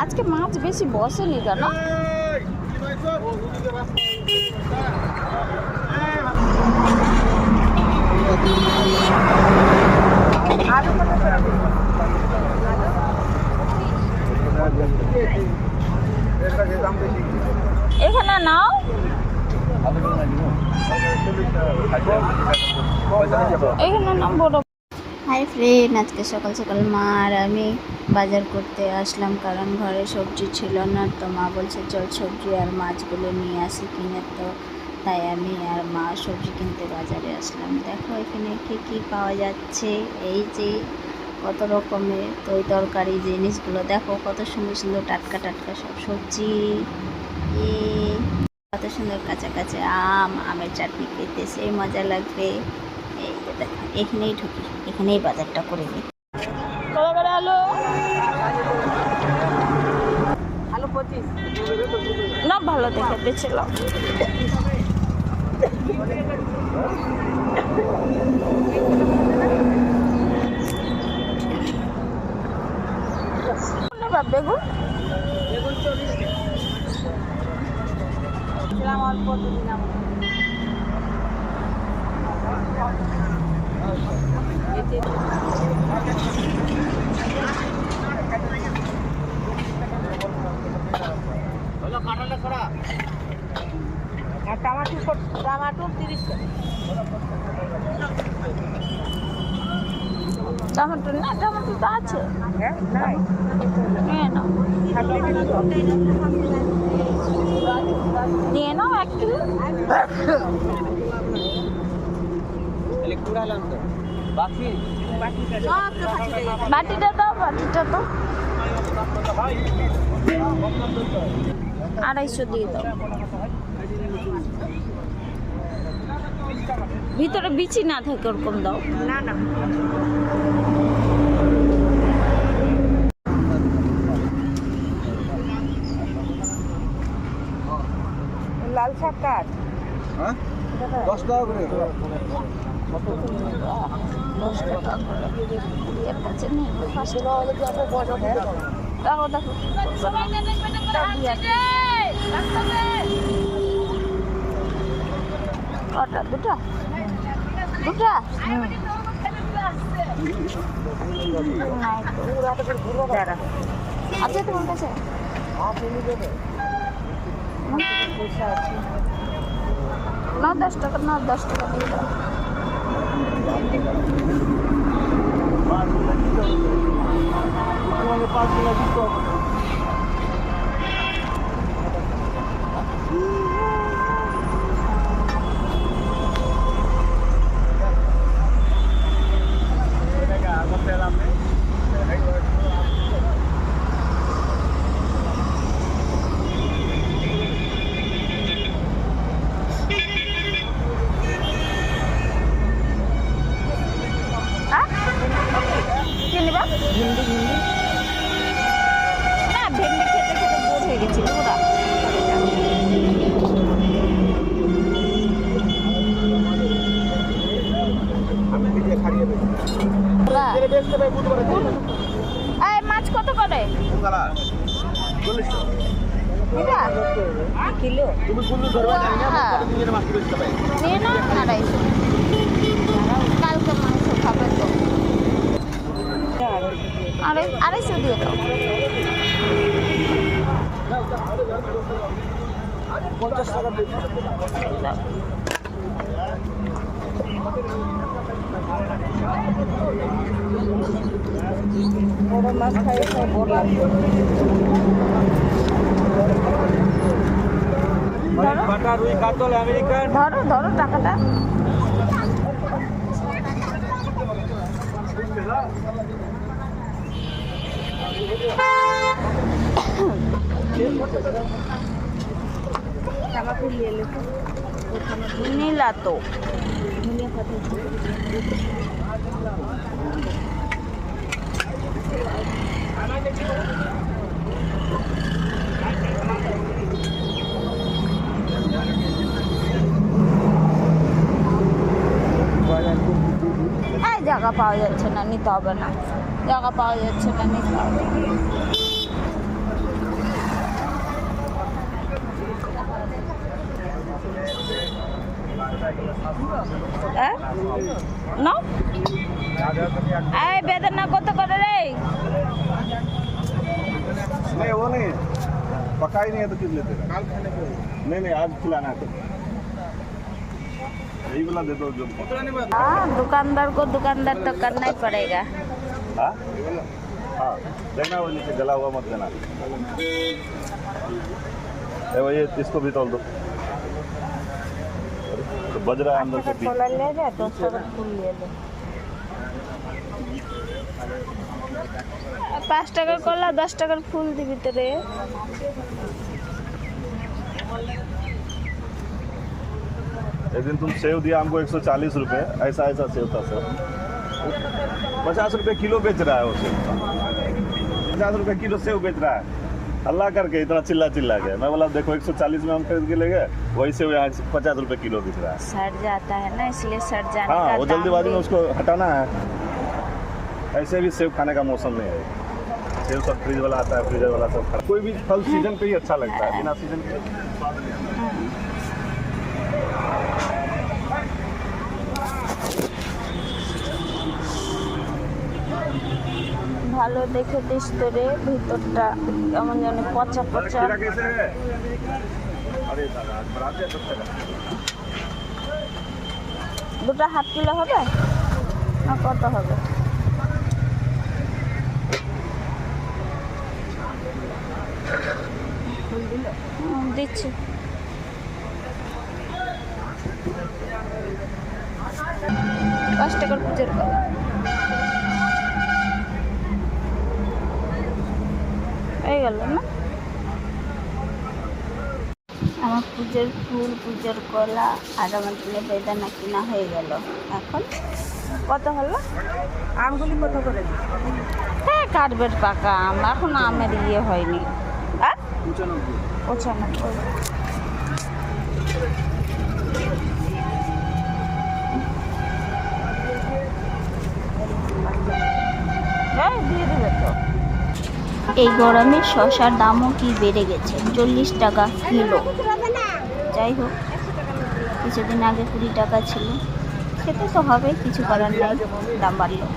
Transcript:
আজকে মাছ বেশি বসেনি কেন? এখানে নাও। এখানে নাম বড়। হাই ফ্রেন্ড, আজকে সকাল সকাল মা আর আমি বাজার করতে আসলাম, কারণ ঘরে সবজি ছিল না। তো মা বলছে চল সবজি আর মাছগুলো নিয়ে আসি কিনে। তো তাই আমি আর মা সবজি কিনতে বাজারে আসলাম। দেখো এখানে কী পাওয়া যাচ্ছে। এই যে কত রকমের তরকারি জিনিসগুলো দেখো, কত সুন্দর সুন্দর টাটকা টাটকা সব সবজি। কত সুন্দর কাঁচা কাঁচা আমের চাটনি খেতে সেই মজা লাগবে। এই যে দেখো, এখানেই ঢুকি, এখানেই বাজারটা করে নিই। আলু আলু 25 না, ভালো দেখে বেছিলাম। বেগুন বেগুন 40 টাকা অল্প দিলাম। টমাটো 30 টাকা। টমেটো না, টমেটো তো আছে। নিয়ে নাও 1 কিলো। বাটিটা দাও, বাটিটা তো 250 দিয়ে দাও। ভিতরে বিচি না থাকে ওরকম দাও। না না, লাল শাক কাট 10 টাকা করে। 10 টাকা করে এর কাছে নেই। 5 টাকা হলে কি আপনি বড় হবে? দেখো দেখো কটা? দুটা দুটা আছে তোমার কাছে? না 10 টাকা, না 10 টাকা দিয়ে দাও। না ভেন্ডি খেতে খেতে বোর হয়ে গেছিল ওরা। মাছ কত করে? কিলো নিয়ে না 250। কালকে মাংস খাবে তো 250 দিয়ে দাও। 50 টাকা বড় মাছ খাই বড় লাগবে। বাটা রুই কাতল আমেরিকান। ধরো ধরো টাকাটা। নীলা তো জায়গা পাওয়া যাচ্ছে না, নিতে হবে না। জায়গা পাওয়া যাচ্ছে না, নিতে হবে। নাও এই বেদানা কত করে রে? नहीं वो नहीं पका ही नहीं है तो किस लेते नहीं नहीं आज खिलाना है तो यही वाला दे दो जो दुकानदार को दुकानदार तो करना ही पड़ेगा। हाँ हाँ देखना वो नीचे जला हुआ मत देना वो ये इसको भी तोल दो तो बज रहा है अंदर से भी ले ले 10 টাকার ফুল ले ले 5 টাকার কলা 10 টাকার ফুল দিবি তো রে। एक दिन तुम सेव दिया हमको 140 रुपए ऐसा ऐसा सेव था सर 50 रुपए किलो बेच रहा है वो सेव 50 रुपए किलो सेव बेच रहा है अल्लाह करके इतना चिल्ला चिल्ला के मैं बोला देखो 140 में हम खरीद के ले गए वही सेव यहाँ 50 रुपए किलो बिक रहा है। सड़ जाता है ना इसलिए सड़ जाने हाँ का वो जल्दीबाजी में उसको हटाना है। ऐसे भी सेव खाने का मौसम नहीं है सेव सब फ्रीज वाला आता है फ्रीजर वाला सब कोई भी फल सीजन पे ही अच्छा लगता है बिना सीजन के ভালো দেখে দিস তো রে ভিতরটা কেমন জানি পচা পচা। দুটো হাত কিলো হবে না কত হবে? দিচ্ছি 5 টাকার পুজোর কলা হয়ে গেল না আমার পুজোর ফুল পুজোর কলা আর আমার জন্য বেদানা কিনা হয়ে গেল। এখন কত হলো? আমগুলি কত করে? হ্যাঁ কার্বেট পাকা আম এখন আমের ইয়ে হয়নি। 95 দিয়ে দেবে তো। এই গরমে শসার দামও কি বেড়ে গেছে 40 টাকা কিলো। যাই হোক কিছুদিন আগে 20 টাকা ছিল খেতে তো হবে কিছু করার নাই দাম বাড়লো।